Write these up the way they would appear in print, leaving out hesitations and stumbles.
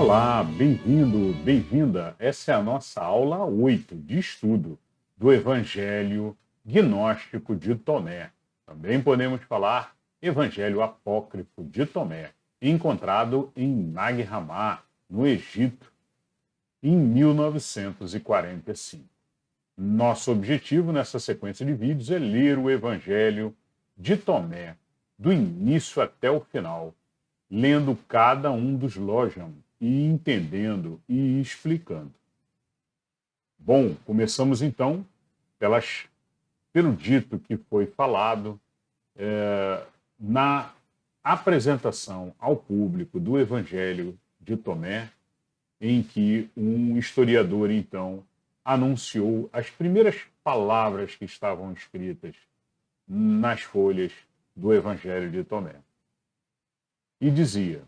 Olá, bem-vindo, bem-vinda. Essa é a nossa aula 8 de estudo do Evangelho Gnóstico de Tomé. Também podemos falar Evangelho Apócrifo de Tomé, encontrado em Nag Hammadi, no Egito, em 1945. Nosso objetivo nessa sequência de vídeos é ler o Evangelho de Tomé, do início até o final, lendo cada um dos Lojam e entendendo e explicando. Bom, começamos então pelo dito que foi falado na apresentação ao público do Evangelho de Tomé, em que um historiador então anunciou as primeiras palavras que estavam escritas nas folhas do Evangelho de Tomé. E dizia: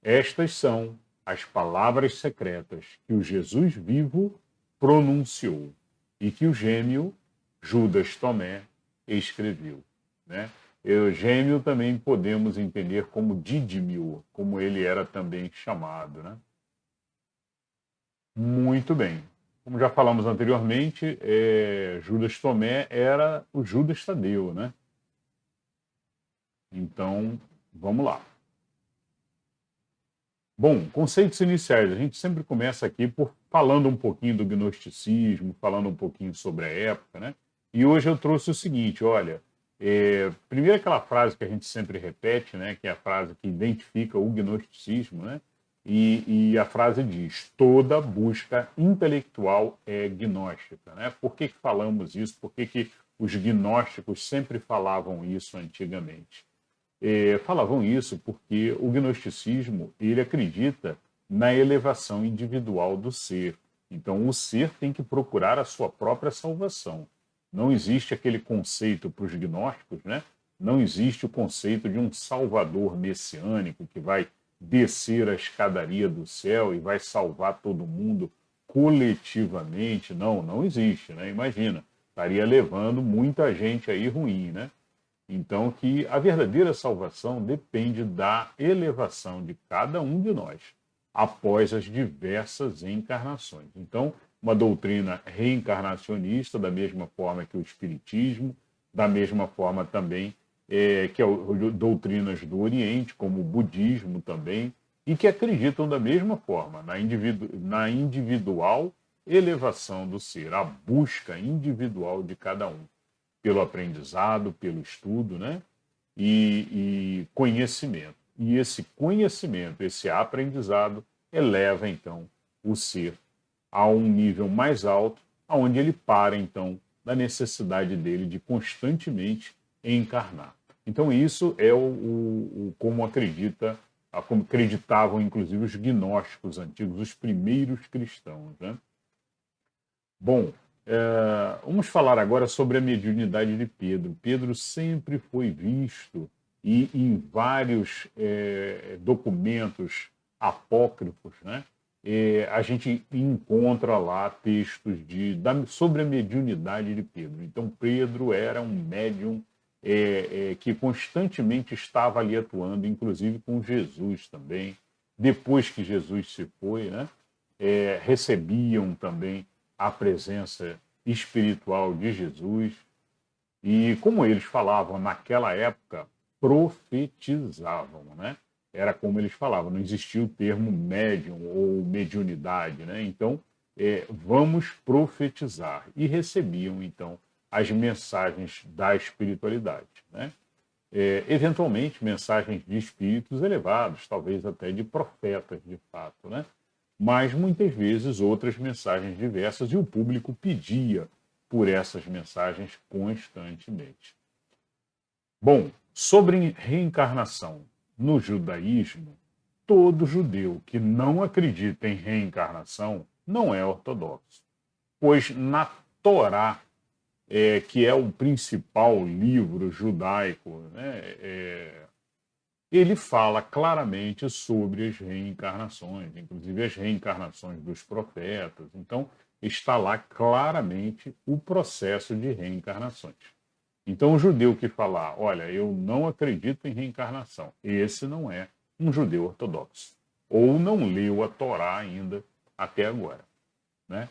estas são as palavras secretas que o Jesus vivo pronunciou e que o gêmeo Judas Tomé escreveu. Né? O gêmeo também podemos entender como Dídimo, como ele era também chamado. Né? Muito bem. Como já falamos anteriormente, Judas Tomé era o Judas Tadeu. Né? Então, vamos lá. Bom, conceitos iniciais. A gente sempre começa aqui falando um pouquinho do gnosticismo, falando um pouquinho sobre a época, né? E hoje eu trouxe o seguinte, olha, primeiro aquela frase que a gente sempre repete, né? Que é a frase que identifica o gnosticismo, né? E a frase diz: toda busca intelectual é gnóstica, né? Por que falamos isso? Por que os gnósticos sempre falavam isso antigamente? Falavam isso porque o gnosticismo ele acredita na elevação individual do ser. Então, o ser tem que procurar a sua própria salvação. Não existe aquele conceito para os gnósticos, né? Não existe o conceito de um salvador messiânico que vai descer a escadaria do céu e vai salvar todo mundo coletivamente. Não, não existe, né? Imagina, estaria levando muita gente aí ruim, né? Então, que a verdadeira salvação depende da elevação de cada um de nós após as diversas encarnações. Então, uma doutrina reencarnacionista, da mesma forma que o Espiritismo, da mesma forma também que doutrinas do Oriente, como o Budismo também, e que acreditam da mesma forma na individual elevação do ser, a busca individual de cada um pelo aprendizado, pelo estudo, né? E conhecimento. E esse conhecimento, esse aprendizado, eleva, então, o ser a um nível mais alto, onde ele para, então, da necessidade dele de constantemente encarnar. Então, isso é como acreditavam, inclusive, os gnósticos antigos, os primeiros cristãos, né? Bom, vamos falar agora sobre a mediunidade de Pedro. Pedro sempre foi visto e em vários documentos apócrifos, né, a gente encontra lá textos sobre a mediunidade de Pedro. Então, Pedro era um médium que constantemente estava ali atuando, inclusive com Jesus também. Depois que Jesus se foi, né, recebiam também a presença espiritual de Jesus. E como eles falavam naquela época, profetizavam, né? Era como eles falavam, não existia o termo médium ou mediunidade, né? Então, vamos profetizar. E recebiam, então, as mensagens da espiritualidade, né? Eventualmente, mensagens de espíritos elevados, talvez até de profetas, de fato, né? Mas muitas vezes outras mensagens diversas, e o público pedia por essas mensagens constantemente. Bom, sobre reencarnação. No judaísmo, todo judeu que não acredita em reencarnação não é ortodoxo, pois na Torá, que é o principal livro judaico, né, ele fala claramente sobre as reencarnações, inclusive as reencarnações dos profetas. Então, está lá claramente o processo de reencarnações. Então, o judeu que falar, olha, eu não acredito em reencarnação, esse não é um judeu ortodoxo. ou não leu a Torá ainda até agora, né?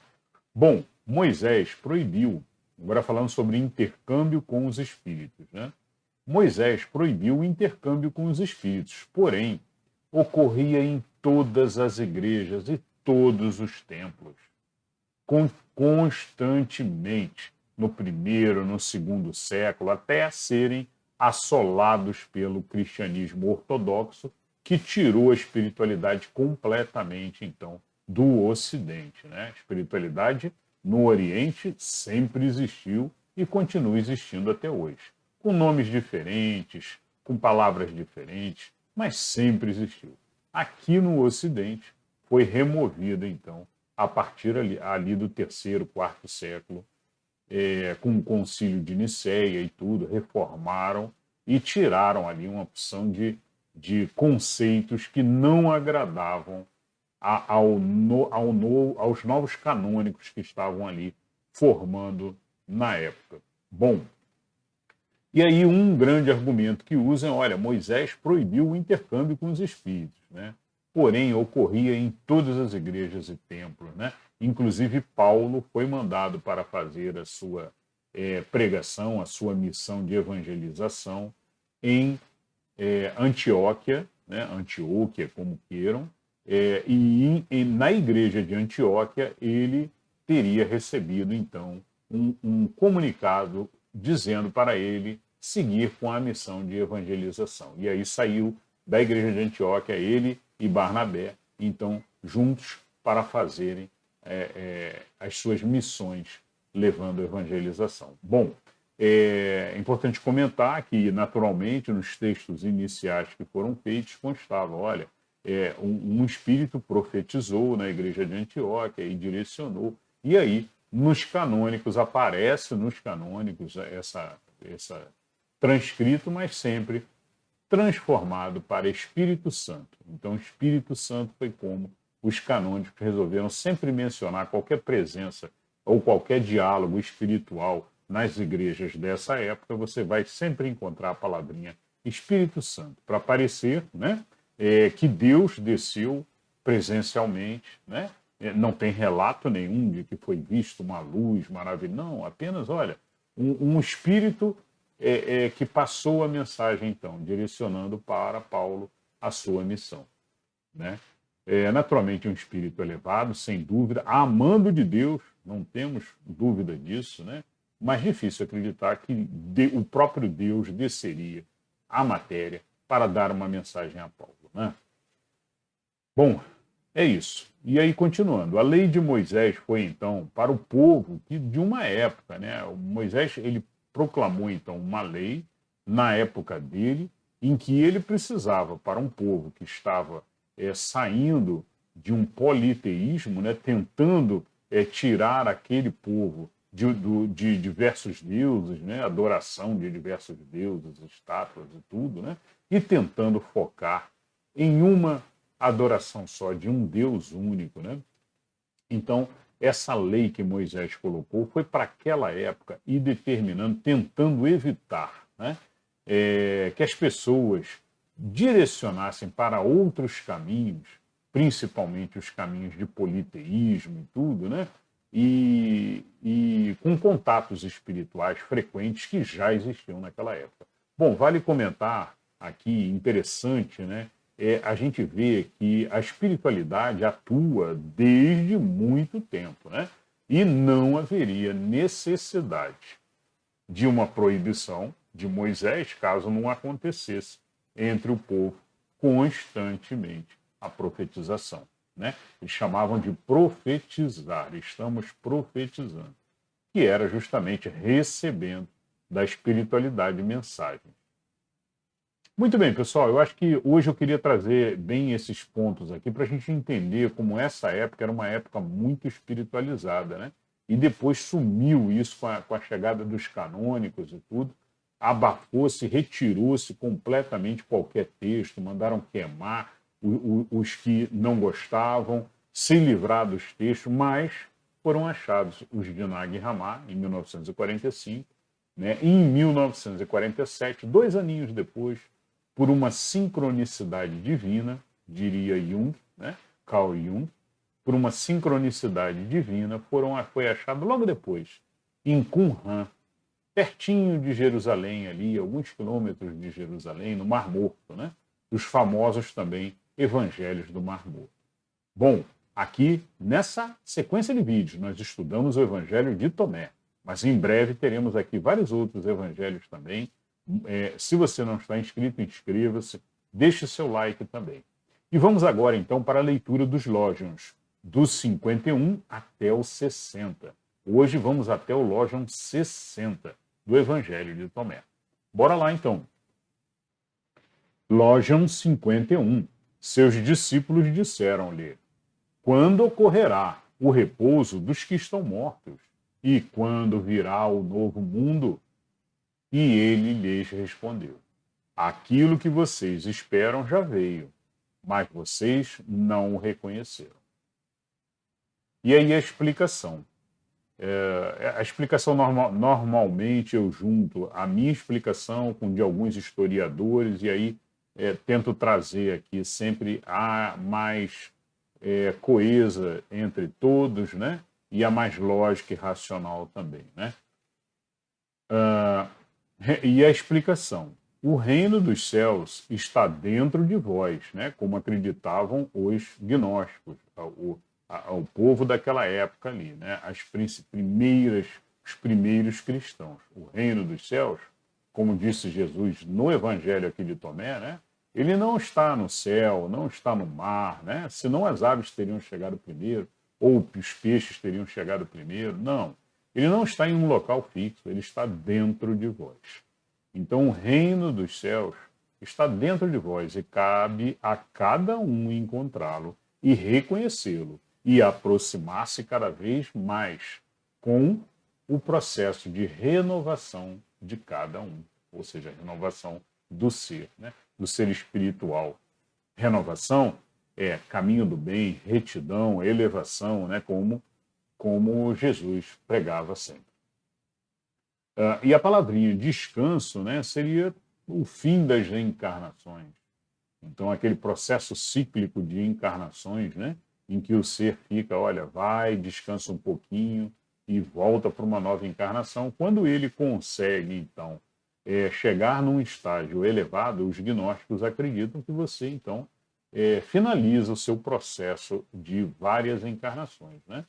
Bom, Moisés proibiu, agora falando sobre intercâmbio com os espíritos, né? Moisés proibiu o intercâmbio com os espíritos, porém, ocorria em todas as igrejas e todos os templos, constantemente, no primeiro, no segundo século, até serem assolados pelo cristianismo ortodoxo, que tirou a espiritualidade completamente, então, do Ocidente, né? A espiritualidade no Oriente sempre existiu e continua existindo até hoje, com nomes diferentes, com palavras diferentes, mas sempre existiu. Aqui no Ocidente foi removida, então, a partir ali do terceiro, quarto século, com o concílio de Nicéia e tudo, reformaram e tiraram ali uma opção de conceitos que não agradavam aos novos canônicos que estavam ali formando na época. Bom, e aí um grande argumento que usam, olha, Moisés proibiu o intercâmbio com os espíritos, né? Porém, ocorria em todas as igrejas e templos, né? Inclusive, Paulo foi mandado para fazer a sua pregação, a sua missão de evangelização em Antioquia, né? Antioquia, como queiram, e na igreja de Antioquia ele teria recebido, então, um comunicado dizendo para ele seguir com a missão de evangelização. E aí saiu da igreja de Antioquia ele e Barnabé, então, juntos para fazerem as suas missões levando a evangelização. Bom, é importante comentar que, naturalmente, nos textos iniciais que foram feitos, constava, olha, um espírito profetizou na igreja de Antioquia e direcionou. E aí, nos canônicos, aparece nos canônicos essa transcrito, mas sempre transformado para Espírito Santo. Então, Espírito Santo foi como os canônicos resolveram sempre mencionar qualquer presença ou qualquer diálogo espiritual nas igrejas dessa época, você vai sempre encontrar a palavrinha Espírito Santo, para parecer, né, que Deus desceu presencialmente, né? Não tem relato nenhum de que foi visto uma luz maravilhosa, não, apenas, olha, um espírito que passou a mensagem, então, direcionando para Paulo a sua missão, né? Naturalmente, um espírito elevado, sem dúvida, amando de Deus, não temos dúvida disso, né? Mas difícil acreditar que o próprio Deus desceria à matéria para dar uma mensagem a Paulo, né? Bom, é isso. E aí, continuando, a lei de Moisés foi, então, para o povo de uma época, né? O Moisés, ele proclamou, então, uma lei na época dele, em que ele precisava, para um povo que estava saindo de um politeísmo, né? Tentando tirar aquele povo de diversos deuses, né? Adoração de diversos deuses, estátuas e tudo, né? E tentando focar em uma adoração só de um Deus único, né? Então, essa lei que Moisés colocou foi para aquela época e determinando, tentando evitar, né, que as pessoas direcionassem para outros caminhos, principalmente os caminhos de politeísmo e tudo, né? E com contatos espirituais frequentes que já existiam naquela época. Bom, vale comentar aqui, interessante, né? A gente vê que a espiritualidade atua desde muito tempo, né? E não haveria necessidade de uma proibição de Moisés, caso não acontecesse entre o povo constantemente a profetização, né? Eles chamavam de profetizar, estamos profetizando, que era justamente recebendo da espiritualidade mensagens. Muito bem, pessoal, eu acho que hoje eu queria trazer bem esses pontos aqui para a gente entender como essa época era uma época muito espiritualizada, né? E depois sumiu isso com a chegada dos canônicos e tudo, abafou-se, retirou-se completamente qualquer texto, mandaram queimar os que não gostavam, se livrar dos textos, mas foram achados os de Nag Hammadi em 1945, né? E em 1947, 2 aninhos depois, por uma sincronicidade divina, diria Jung, né? Carl Jung, por uma sincronicidade divina, foi achado logo depois, em Qumran, pertinho de Jerusalém, ali, alguns quilômetros de Jerusalém, no Mar Morto, né? Os famosos também Evangelhos do Mar Morto. Bom, aqui nessa sequência de vídeos nós estudamos o Evangelho de Tomé, mas em breve teremos aqui vários outros evangelhos também. Se você não está inscrito, inscreva-se, deixe seu like também. E vamos agora então para a leitura dos Lógions, dos 51 até o 60. Hoje vamos até o Lógion 60 do Evangelho de Tomé. Bora lá então. Lógion 51. Seus discípulos disseram-lhe: quando ocorrerá o repouso dos que estão mortos? E quando virá o novo mundo? E ele lhes respondeu: aquilo que vocês esperam já veio, mas vocês não o reconheceram. E aí a explicação. A explicação normalmente eu junto a minha explicação com de alguns historiadores e aí tento trazer aqui sempre a mais coesa entre todos, né? E a mais lógica e racional também, né? E a explicação. O reino dos céus está dentro de vós, né? Como acreditavam os gnósticos, o povo daquela época ali, né? Os primeiros cristãos. O reino dos céus, como disse Jesus no Evangelho aqui de Tomé, né? Ele não está no céu, não está no mar, né? Senão as aves teriam chegado primeiro, ou os peixes teriam chegado primeiro. Não. Ele não está em um local fixo, ele está dentro de vós. Então, o reino dos céus está dentro de vós e cabe a cada um encontrá-lo e reconhecê-lo e aproximar-se cada vez mais com o processo de renovação de cada um, ou seja, a renovação do ser, né? Do ser espiritual. Renovação é caminho do bem, retidão, elevação, né? Como Jesus pregava sempre. E a palavrinha descanso, né, seria o fim das reencarnações. Então, aquele processo cíclico de encarnações, né, em que o ser fica, olha, vai, descansa um pouquinho e volta para uma nova encarnação. Quando ele consegue, então, chegar num estágio elevado, os gnósticos acreditam que você, então, finaliza o seu processo de várias encarnações, né?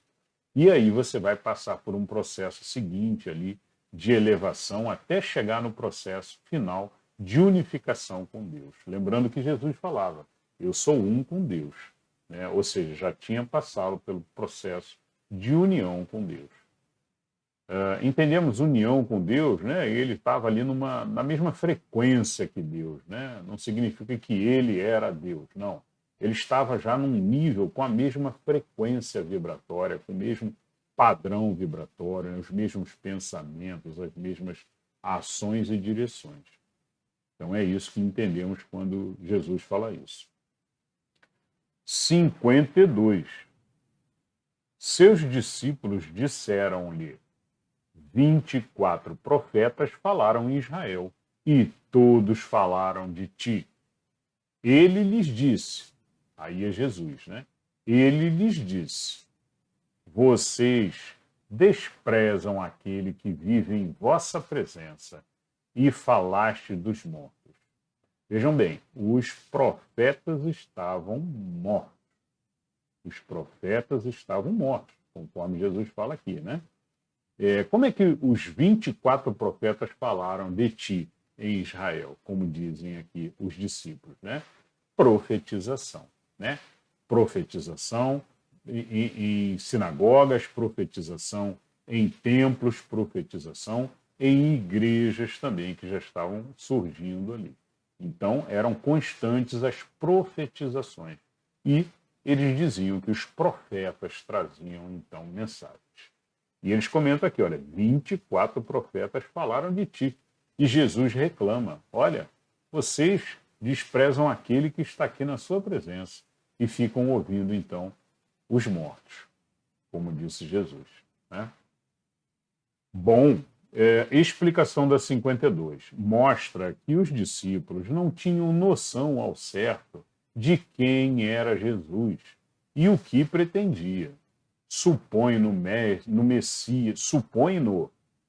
E aí você vai passar por um processo seguinte ali, de elevação até chegar no processo final de unificação com Deus. Lembrando que Jesus falava, eu sou um com Deus, né? Ou seja, já tinha passado pelo processo de união com Deus. Entendemos união com Deus, né? Ele estava ali na mesma frequência que Deus, né? Não significa que ele era Deus, não. Ele estava já num nível com a mesma frequência vibratória, com o mesmo padrão vibratório, os mesmos pensamentos, as mesmas ações e direções. Então é isso que entendemos quando Jesus fala isso. 52. Seus discípulos disseram-lhe: 24 profetas falaram em Israel, e todos falaram de ti. Ele lhes disse, aí é Jesus, né? Ele lhes disse: vocês desprezam aquele que vive em vossa presença e falaste dos mortos. Vejam bem, os profetas estavam mortos. Os profetas estavam mortos, conforme Jesus fala aqui, né? Como é que os 24 profetas falaram de ti em Israel, como dizem aqui os discípulos, né? Profetização, né? Profetização em sinagogas, profetização em templos, profetização em igrejas também que já estavam surgindo ali. Então, eram constantes as profetizações. E eles diziam que os profetas traziam, então, mensagens. E eles comentam aqui, olha, 24 profetas falaram de ti. E Jesus reclama, olha, vocês desprezam aquele que está aqui na sua presença e ficam ouvindo, então, os mortos, como disse Jesus, né? Bom, explicação da 52. Mostra que os discípulos não tinham noção ao certo de quem era Jesus e o que pretendia. Supõe-no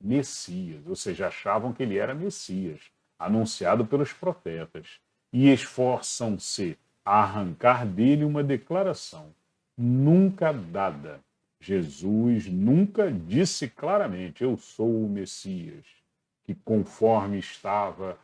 Messias, ou seja, achavam que ele era Messias, anunciado pelos profetas, e esforçam-se a arrancar dele uma declaração nunca dada. Jesus nunca disse claramente: eu sou o Messias, que conforme estava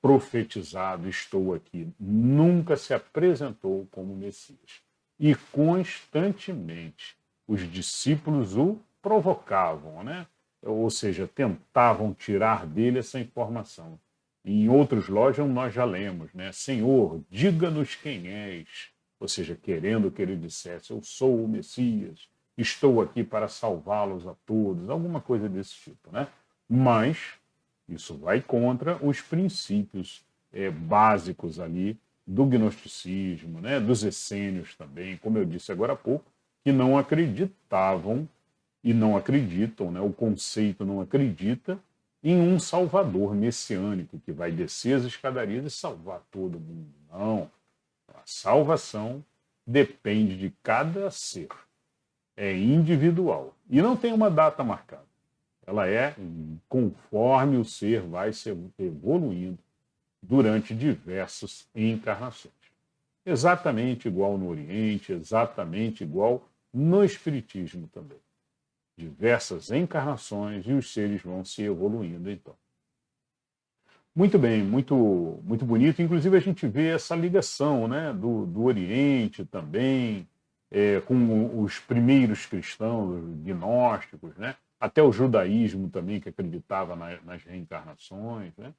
profetizado, estou aqui. Nunca se apresentou como Messias. E constantemente os discípulos o provocavam, né? Ou seja, tentavam tirar dele essa informação. Em outros lojas nós já lemos, né? Senhor, diga-nos quem és. Ou seja, querendo que ele dissesse: eu sou o Messias, estou aqui para salvá-los a todos, alguma coisa desse tipo, né? Mas isso vai contra os princípios básicos ali do gnosticismo, né? Dos essênios também, como eu disse agora há pouco, que não acreditavam e não acreditam, né? O conceito não acredita em um salvador messiânico que vai descer as escadarias e salvar todo mundo. Não. A salvação depende de cada ser. É individual. E não tem uma data marcada. Ela é conforme o ser vai se evoluindo durante diversas encarnações. Exatamente igual no Oriente, exatamente igual no Espiritismo também. Diversas encarnações e os seres vão se evoluindo então. Muito bem, muito bonito. Inclusive a gente vê essa ligação, né, do Oriente também, com os primeiros cristãos, os gnósticos, né, até o judaísmo também, que acreditava nas reencarnações. Né.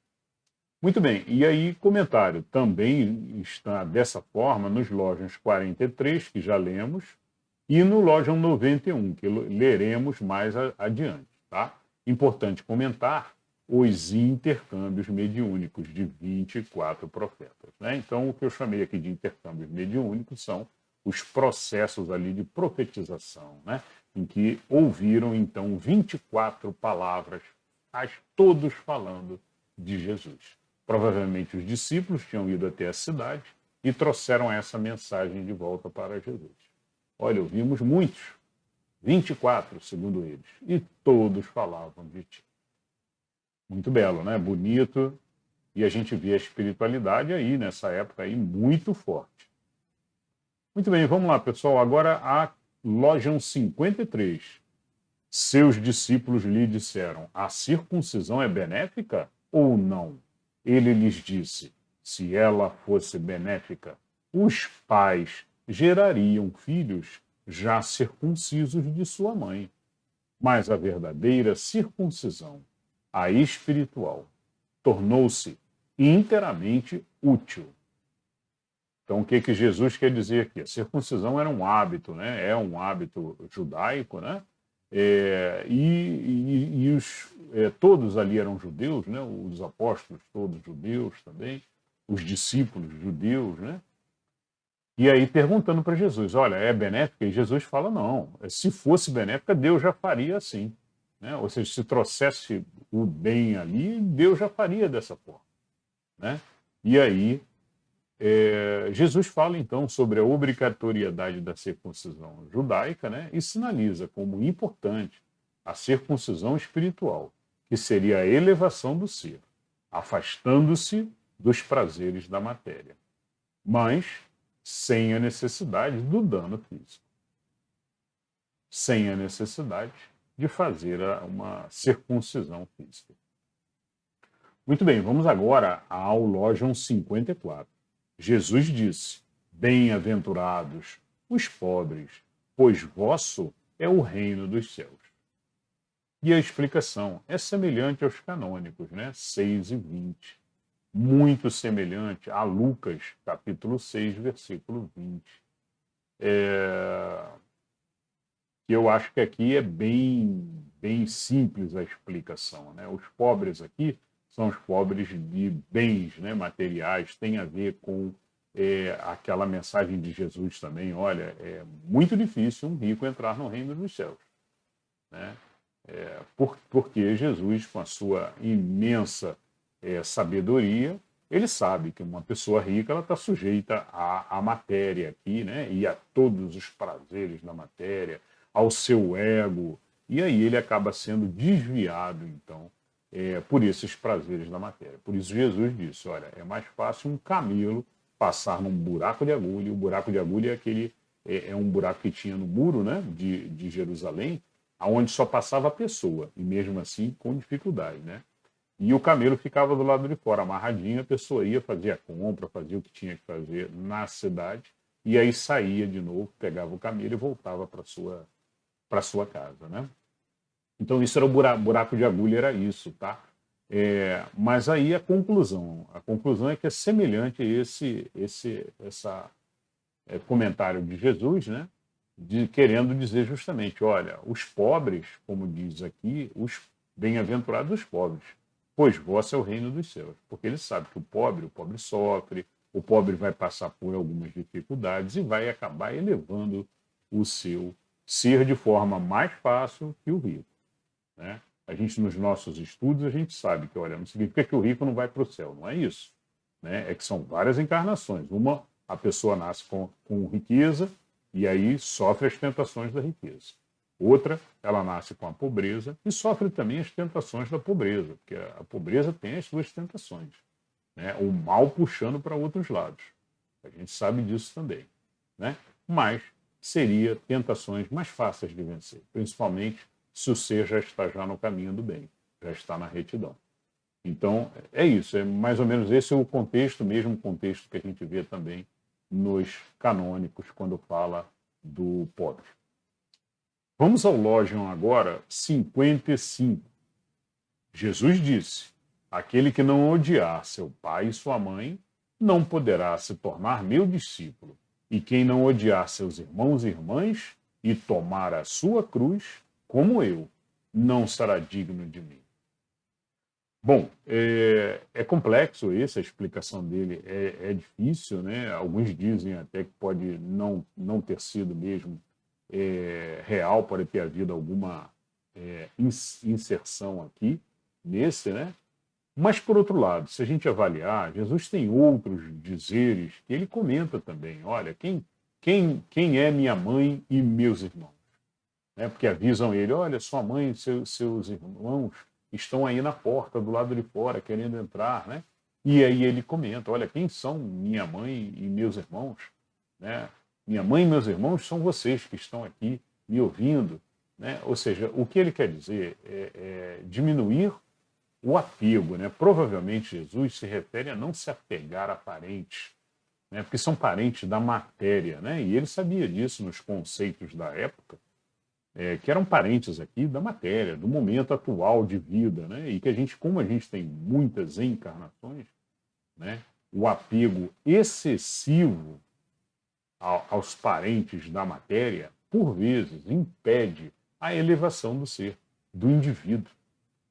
Muito bem, e aí comentário, também está dessa forma nos Lojans 43, que já lemos, e no Lojan 91, que leremos mais adiante. Tá? Importante comentar os intercâmbios mediúnicos de 24 profetas. Né? Então, o que eu chamei aqui de intercâmbios mediúnicos são os processos ali de profetização, né? Em que ouviram, então, 24 palavras, todos falando de Jesus. Provavelmente os discípulos tinham ido até a cidade e trouxeram essa mensagem de volta para Jesus. Olha, ouvimos muitos, 24, segundo eles, e todos falavam de ti. Muito belo, né? Bonito. E a gente vê a espiritualidade aí, nessa época aí, muito forte. Muito bem, vamos lá, pessoal. Agora a Lojão 53. Seus discípulos lhe disseram: a circuncisão é benéfica ou não? Ele lhes disse: se ela fosse benéfica, os pais gerariam filhos já circuncisos de sua mãe. Mas a verdadeira circuncisão, a espiritual, tornou-se inteiramente útil. Então, o que Jesus quer dizer aqui? A circuncisão era um hábito, né? É um hábito judaico, né? Todos ali eram judeus, né? Os apóstolos todos judeus também, os discípulos judeus, né? E aí perguntando para Jesus, olha, é benéfica? E Jesus fala, não, se fosse benéfica, Deus já faria assim. Né? Ou seja, se trouxesse o bem ali, Deus já faria dessa forma. Né? E aí, Jesus fala então sobre a obrigatoriedade da circuncisão judaica, né? E sinaliza como importante a circuncisão espiritual, que seria a elevação do ser, afastando-se dos prazeres da matéria, mas sem a necessidade do dano físico, sem a necessidade de fazer uma circuncisão física. Muito bem, vamos agora ao Lojão 54. Jesus disse: bem-aventurados os pobres, pois vosso é o reino dos céus. E a explicação é semelhante aos canônicos, né? 6 e 20. Muito semelhante a Lucas, capítulo 6, versículo 20. Eu acho que aqui é bem simples a explicação. Né? Os pobres aqui são os pobres de bens, né, materiais, tem a ver com aquela mensagem de Jesus também, olha, é muito difícil um rico entrar no reino dos céus. Né? Porque Jesus, com a sua imensa sabedoria, ele sabe que uma pessoa rica ela está sujeita à matéria aqui, né? E a todos os prazeres da matéria, ao seu ego. E aí ele acaba sendo desviado, então, por esses prazeres da matéria. Por isso Jesus disse, olha, é mais fácil um camelo passar num buraco de agulha. O buraco de agulha é aquele um buraco que tinha no muro, né, de Jerusalém, aonde só passava a pessoa, e mesmo assim com dificuldade, né? E o camelo ficava do lado de fora, amarradinho, a pessoa ia, fazia a compra, fazia o que tinha que fazer na cidade, e aí saía de novo, pegava o camelo e voltava para sua casa, né? Então isso era o buraco de agulha, era isso, tá? Mas aí a conclusão é que é semelhante a essa comentário de Jesus, né? Querendo dizer justamente, olha, os pobres, como diz aqui, os bem-aventurados os pobres, pois vosso é o reino dos céus. Porque ele sabe que o pobre sofre, o pobre vai passar por algumas dificuldades e vai acabar elevando o seu ser de forma mais fácil que o rico, né? A gente, nos nossos estudos, a gente sabe que, olha, não significa que o rico não vai para o céu, não é isso, né? É que são várias encarnações. Uma, a pessoa nasce com riqueza e aí sofre as tentações da riqueza. Outra, ela nasce com a pobreza e sofre também as tentações da pobreza, porque a pobreza tem as suas tentações, né? O mal puxando para outros lados. A gente sabe disso também, né? Mas seria tentações mais fáceis de vencer, principalmente se o ser já está no caminho do bem, já está na retidão. Então, é isso, é mais ou menos esse o contexto, mesmo contexto que a gente vê também nos canônicos, quando fala do pobre. Vamos ao Lógion agora, 55. Jesus disse, aquele que não odiar seu pai e sua mãe, não poderá se tornar meu discípulo. E quem não odiar seus irmãos e irmãs e tomar a sua cruz, como eu, não será digno de mim. Bom, é complexo esse, a explicação dele é difícil, né? Alguns dizem até que pode não ter sido mesmo real, pode ter havido alguma inserção aqui nesse, né? Mas, por outro lado, se a gente avaliar, Jesus tem outros dizeres que ele comenta também. Olha, quem é minha mãe e meus irmãos? Né? Porque avisam ele, olha, sua mãe e seus irmãos estão aí na porta, do lado de fora, querendo entrar, né? E aí ele comenta, olha, quem são minha mãe e meus irmãos? Né? Minha mãe e meus irmãos são vocês que estão aqui me ouvindo, né? Ou seja, o que ele quer dizer é diminuir o apego, né? Provavelmente Jesus se refere a não se apegar a parentes, né? Porque são parentes da matéria, né? E ele sabia disso nos conceitos da época, que eram parentes aqui da matéria, do momento atual de vida, né? E que a gente, como a gente tem muitas encarnações, né? O apego excessivo aos parentes da matéria, por vezes, impede a elevação do ser, do indivíduo,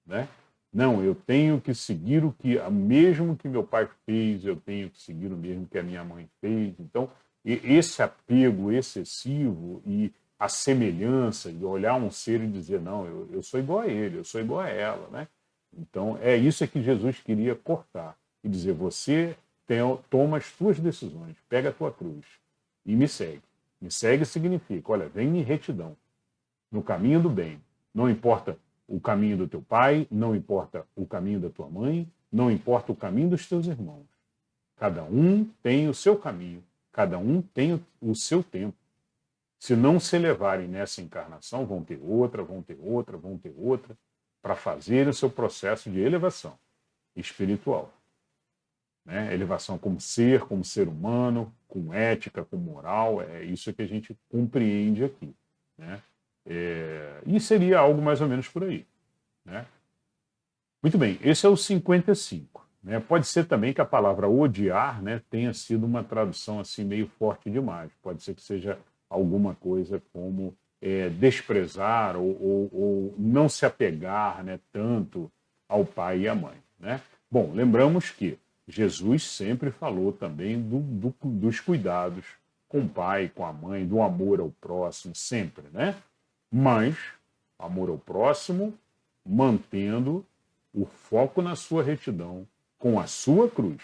né? Não, eu tenho que seguir o que, mesmo que meu pai fez, eu tenho que seguir o mesmo que a minha mãe fez. Então, esse apego excessivo e a semelhança de olhar um ser e dizer, não, eu sou igual a ele, eu sou igual a ela, né? Então, é isso que Jesus queria cortar e dizer, você toma as suas decisões, pega a tua cruz e me segue. Me segue significa, olha, vem em retidão, no caminho do bem. Não importa o caminho do teu pai, não importa o caminho da tua mãe, não importa o caminho dos teus irmãos. Cada um tem o seu caminho, cada um tem o seu tempo. Se não se elevarem nessa encarnação, vão ter outra, vão ter outra, vão ter outra, para fazer o seu processo de elevação espiritual. Né? Elevação como ser humano, com ética, com moral, é isso que a gente compreende aqui. Né? E seria algo mais ou menos por aí. Né? Muito bem, esse é o 55. Né? Pode ser também que a palavra odiar, né, tenha sido uma tradução assim meio forte demais. Pode ser que seja alguma coisa como desprezar ou não se apegar, né, tanto ao pai e à mãe. Né? Bom, lembramos que Jesus sempre falou também dos cuidados com o pai, com a mãe, do amor ao próximo, sempre, né? Mas amor ao próximo, mantendo o foco na sua retidão, com a sua cruz.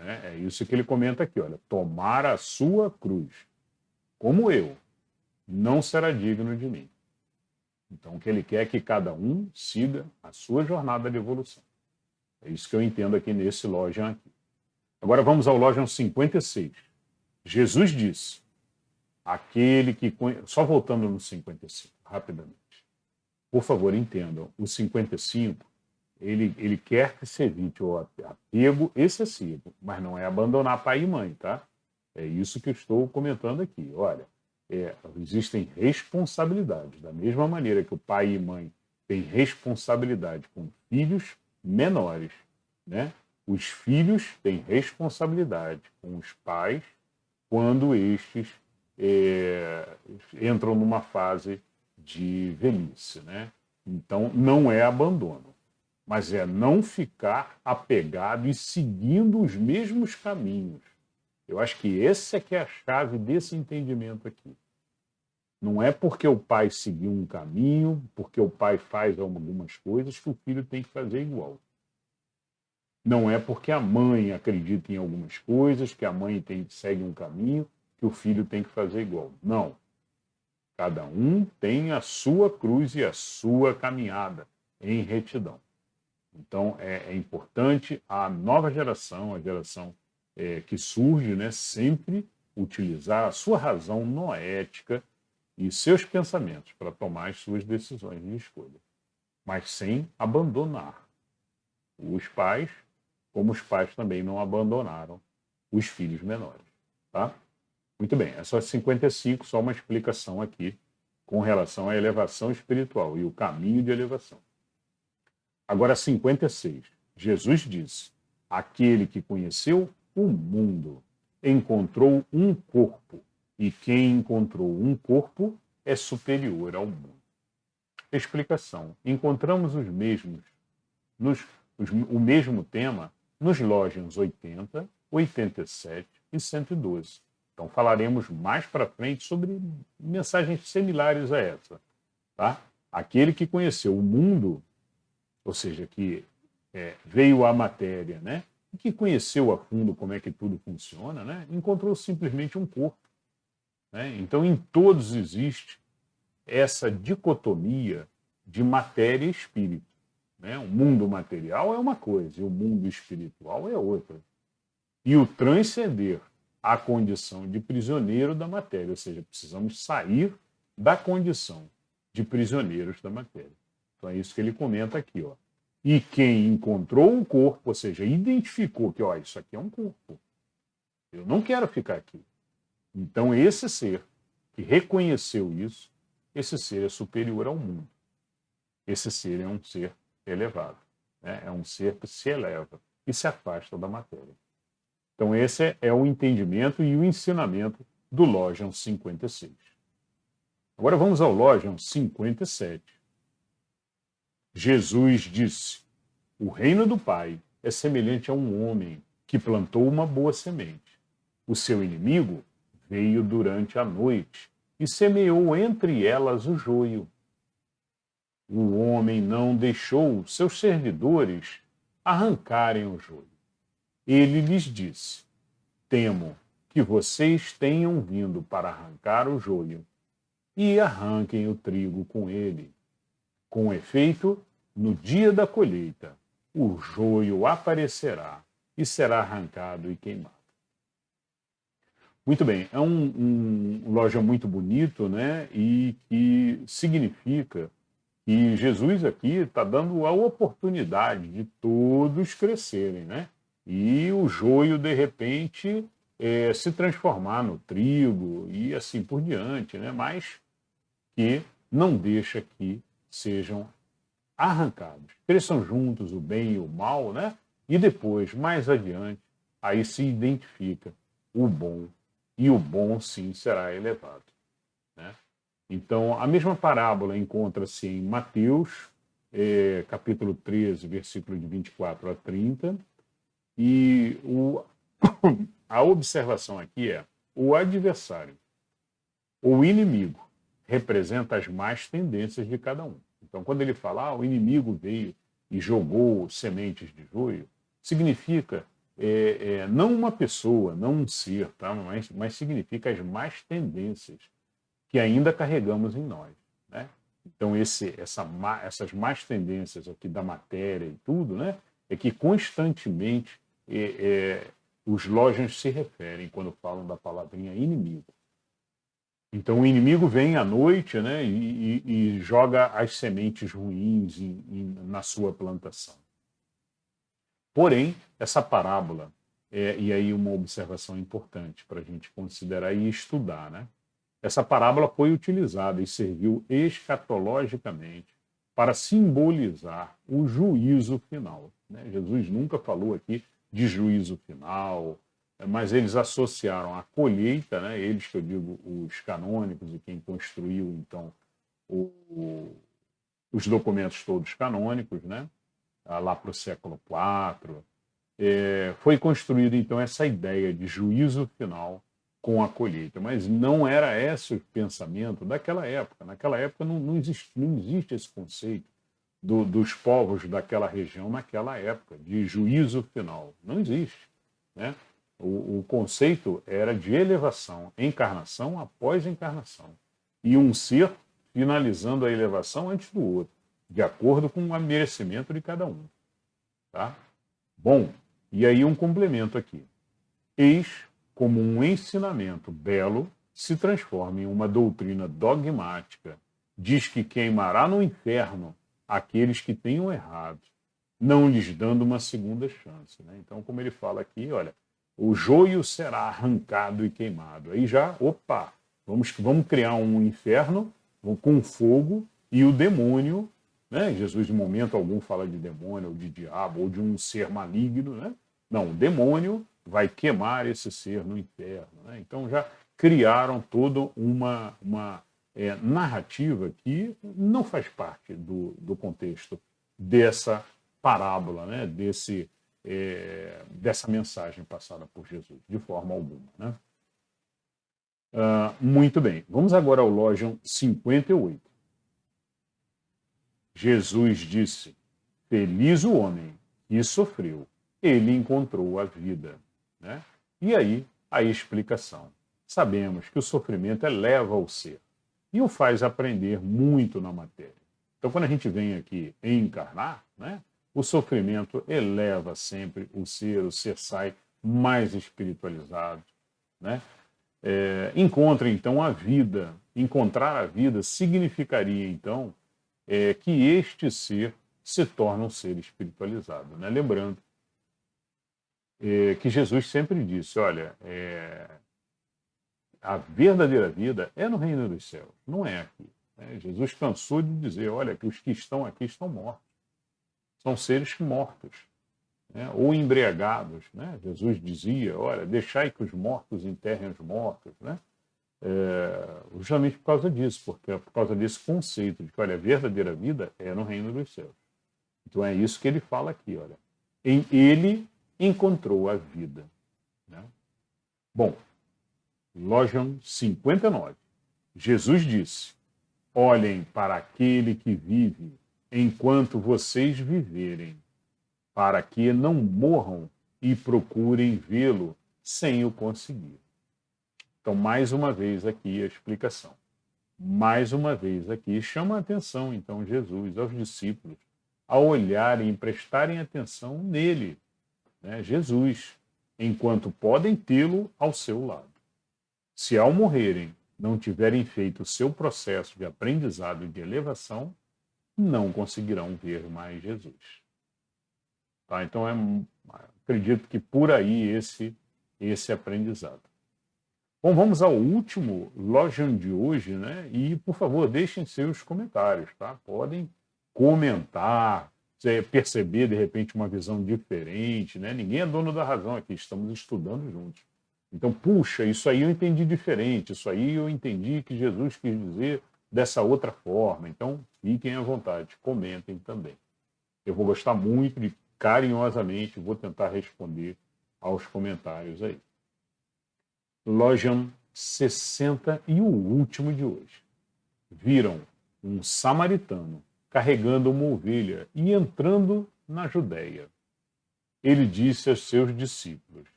né? É isso que ele comenta aqui, olha, tomar a sua cruz, como eu, não será digno de mim. Então, o que ele quer é que cada um siga a sua jornada de evolução. É isso que eu entendo aqui nesse Logion aqui. Agora vamos ao Logion 56. Jesus disse, aquele que... Só voltando no 55, rapidamente. Por favor, entendam, o 55, ele quer que se evite o apego excessivo, mas não é abandonar pai e mãe, tá? É isso que eu estou comentando aqui. Olha, existem responsabilidades. Da mesma maneira que o pai e mãe têm responsabilidade com filhos menores, né? Os filhos têm responsabilidade com os pais quando estes entram numa fase de velhice, né? Então, não é abandono, mas é não ficar apegado e seguindo os mesmos caminhos. Eu acho que essa é que é a chave desse entendimento aqui. Não é porque o pai seguiu um caminho, porque o pai faz algumas coisas, que o filho tem que fazer igual. Não é porque a mãe acredita em algumas coisas, que a mãe segue um caminho, que o filho tem que fazer igual. Não. Cada um tem a sua cruz e a sua caminhada em retidão. Então, é importante a nova geração, a geração que surge, né, sempre utilizar a sua razão noética e seus pensamentos para tomar as suas decisões de escolha, mas sem abandonar os pais, como os pais também não abandonaram os filhos menores. Tá? Muito bem, é só 55, só uma explicação aqui com relação à elevação espiritual e o caminho de elevação. Agora, 56. Jesus disse, aquele que conheceu o mundo encontrou um corpo, e quem encontrou um corpo é superior ao mundo. Explicação. Encontramos o mesmo tema nos Logions 80, 87 e 112. Então falaremos mais para frente sobre mensagens similares a essa. Tá? Aquele que conheceu o mundo, ou seja, que veio à matéria, né? E que conheceu a fundo como é que tudo funciona, né? Encontrou simplesmente um corpo. Né? Então, em todos existe essa dicotomia de matéria e espírito. Né? O mundo material é uma coisa e o mundo espiritual é outra. E o transcender a condição de prisioneiro da matéria, ou seja, precisamos sair da condição de prisioneiros da matéria. Então é isso que ele comenta aqui, ó. E quem encontrou o corpo, ou seja, identificou que, ó, isso aqui é um corpo. Eu não quero ficar aqui. Então esse ser que reconheceu isso, esse ser é superior ao mundo. Esse ser é um ser elevado. Né? É um ser que se eleva e se afasta da matéria. Então esse é o entendimento e o ensinamento do Logion 56. Agora vamos ao Logion 57. Jesus disse, o reino do Pai é semelhante a um homem que plantou uma boa semente. O seu inimigo veio durante a noite e semeou entre elas o joio. O homem não deixou seus servidores arrancarem o joio. Ele lhes disse, temo que vocês tenham vindo para arrancar o joio e arranquem o trigo com ele. Com efeito, no dia da colheita, o joio aparecerá e será arrancado e queimado. Muito bem, é um loja muito bonito, né? E que significa que Jesus aqui está dando a oportunidade de todos crescerem, né? E o joio, de repente, se transformar no trigo e assim por diante, né? Mas que não deixa que sejam arrancados. Cresçam juntos o bem e o mal, né? E depois, mais adiante, aí se identifica o bom, e o bom sim será elevado. Né? Então, a mesma parábola encontra-se em Mateus, capítulo 13, versículo de 24 a 30, e a observação aqui é o adversário, o inimigo, representa as más tendências de cada um. Então, quando ele fala, o inimigo veio e jogou sementes de joio, significa não uma pessoa, não um ser, tá? Mas significa as más tendências que ainda carregamos em nós, né? Então, essas más tendências aqui da matéria e tudo, né? É que constantemente os Lojans se referem quando falam da palavrinha inimigo. Então, o inimigo vem à noite, né? E joga as sementes ruins na sua plantação. Porém, essa parábola, e aí uma observação importante para a gente considerar e estudar, né? Essa parábola foi utilizada e serviu escatologicamente para simbolizar o juízo final, né? Jesus nunca falou aqui de juízo final, mas eles associaram a colheita, né? Eles, que eu digo, os canônicos e quem construiu, então, os documentos todos canônicos, né? Lá para o século IV, foi construída, então, essa ideia de juízo final com a colheita. Mas não era esse o pensamento daquela época. Naquela época não existe esse conceito dos povos daquela região naquela época, de juízo final. Não existe, né? O conceito era de elevação, encarnação após encarnação. E um ser finalizando a elevação antes do outro, de acordo com o merecimento de cada um. Tá? Bom, e aí um complemento aqui. Eis como um ensinamento belo se transforma em uma doutrina dogmática. Diz que queimará no inferno aqueles que tenham errado, não lhes dando uma segunda chance. Né? Então, como ele fala aqui, olha, o joio será arrancado e queimado. Aí já, opa, vamos criar um inferno com fogo e o demônio, né? Jesus em momento algum fala de demônio, ou de diabo, ou de um ser maligno, né? Não, o demônio vai queimar esse ser no inferno. Né? Então já criaram toda uma narrativa que não faz parte do contexto dessa parábola, né? Dessa mensagem passada por Jesus, de forma alguma. Né? Muito bem, vamos agora ao Logion 58. Jesus disse: feliz o homem que sofreu, ele encontrou a vida. Né? E aí, a explicação. Sabemos que o sofrimento eleva o ser e o faz aprender muito na matéria. Então, quando a gente vem aqui encarnar, né, o sofrimento eleva sempre o ser sai mais espiritualizado. Né? Encontra, então, a vida. Encontrar a vida significaria, então, que este ser se torna um ser espiritualizado. Né? Lembrando que Jesus sempre disse, olha, a verdadeira vida é no reino dos céus, não é aqui. Né? Jesus cansou de dizer, olha, que os que estão aqui estão mortos. São seres mortos, né? Ou embriagados. Né? Jesus dizia, olha, deixai que os mortos enterrem os mortos. Né? Justamente por causa disso, porque é por causa desse conceito de que, olha, a verdadeira vida é no reino dos céus. Então é isso que ele fala aqui, olha. Ele encontrou a vida. Né? Bom, Logion 59. Jesus disse, olhem para aquele que vive enquanto vocês viverem, para que não morram e procurem vê-lo sem o conseguir. Então, mais uma vez aqui a explicação. Mais uma vez aqui chama a atenção, então, Jesus aos discípulos a olharem e prestarem atenção nele, né? Jesus, enquanto podem tê-lo ao seu lado. Se ao morrerem não tiverem feito o seu processo de aprendizado e de elevação, não conseguirão ver mais Jesus. Tá? Então, acredito que por aí esse aprendizado. Bom, vamos ao último Logion de hoje, né? E, por favor, deixem seus comentários, tá? Podem comentar, perceber, de repente, uma visão diferente, né? Ninguém é dono da razão aqui, estamos estudando juntos. Então, puxa, isso aí eu entendi diferente, isso aí eu entendi que Jesus quis dizer dessa outra forma. Então, fiquem à vontade, comentem também. Eu vou gostar muito de, carinhosamente, vou tentar responder aos comentários aí. Logion 60 e o último de hoje. Viram um samaritano carregando uma ovelha e entrando na Judéia. ele disse aos seus discípulos: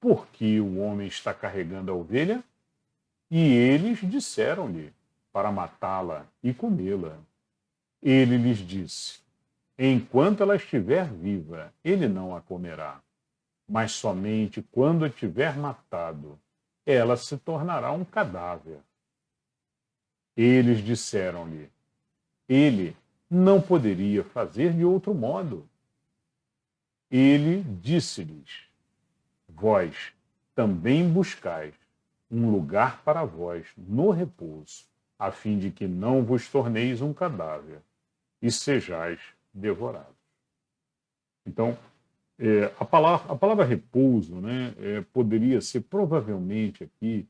por que o homem está carregando a ovelha? E eles disseram-lhe: para matá-la e comê-la. Ele lhes disse: enquanto ela estiver viva, ele não a comerá, mas somente quando a tiver matado, ela se tornará um cadáver. Eles disseram-lhe: ele não poderia fazer de outro modo. Ele disse-lhes: vós também buscais um lugar para vós no repouso, a fim de que não vos torneis um cadáver e sejais devorados. Então, a palavra repouso, né, poderia ser provavelmente aqui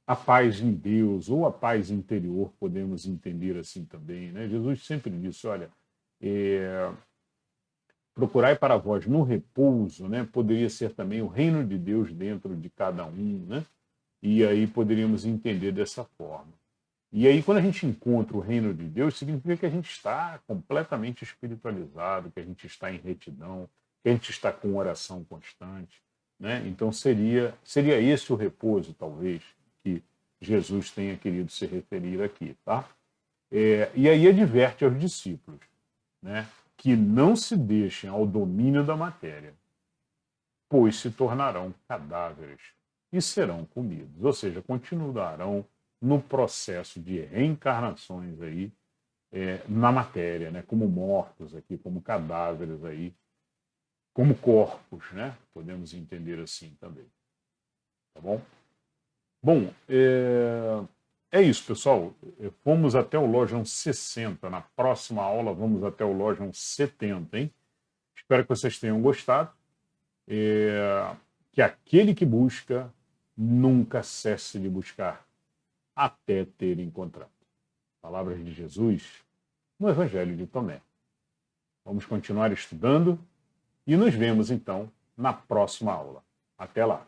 a paz em Deus ou a paz interior, podemos entender assim também. Né? Jesus sempre disse: olha, procurai para vós no repouso, né? Poderia ser também o reino de Deus dentro de cada um, né? E aí poderíamos entender dessa forma. E aí, quando a gente encontra o reino de Deus, significa que a gente está completamente espiritualizado, que a gente está em retidão, que a gente está com oração constante, né? Então seria esse o repouso, talvez, que Jesus tenha querido se referir aqui, tá? E aí adverte aos discípulos, né, que não se deixem ao domínio da matéria, pois se tornarão cadáveres e serão comidos. Ou seja, continuarão no processo de reencarnações aí na matéria, né, como mortos aqui, como cadáveres aí, como corpos, né? Podemos entender assim também. Tá bom? Bom, é isso, pessoal. Fomos até o Lojão 60. Na próxima aula, vamos até o Lojão 70, hein? Espero que vocês tenham gostado. Que aquele que busca nunca cesse de buscar até ter encontrado. Palavras de Jesus no Evangelho de Tomé. Vamos continuar estudando e nos vemos, então, na próxima aula. Até lá!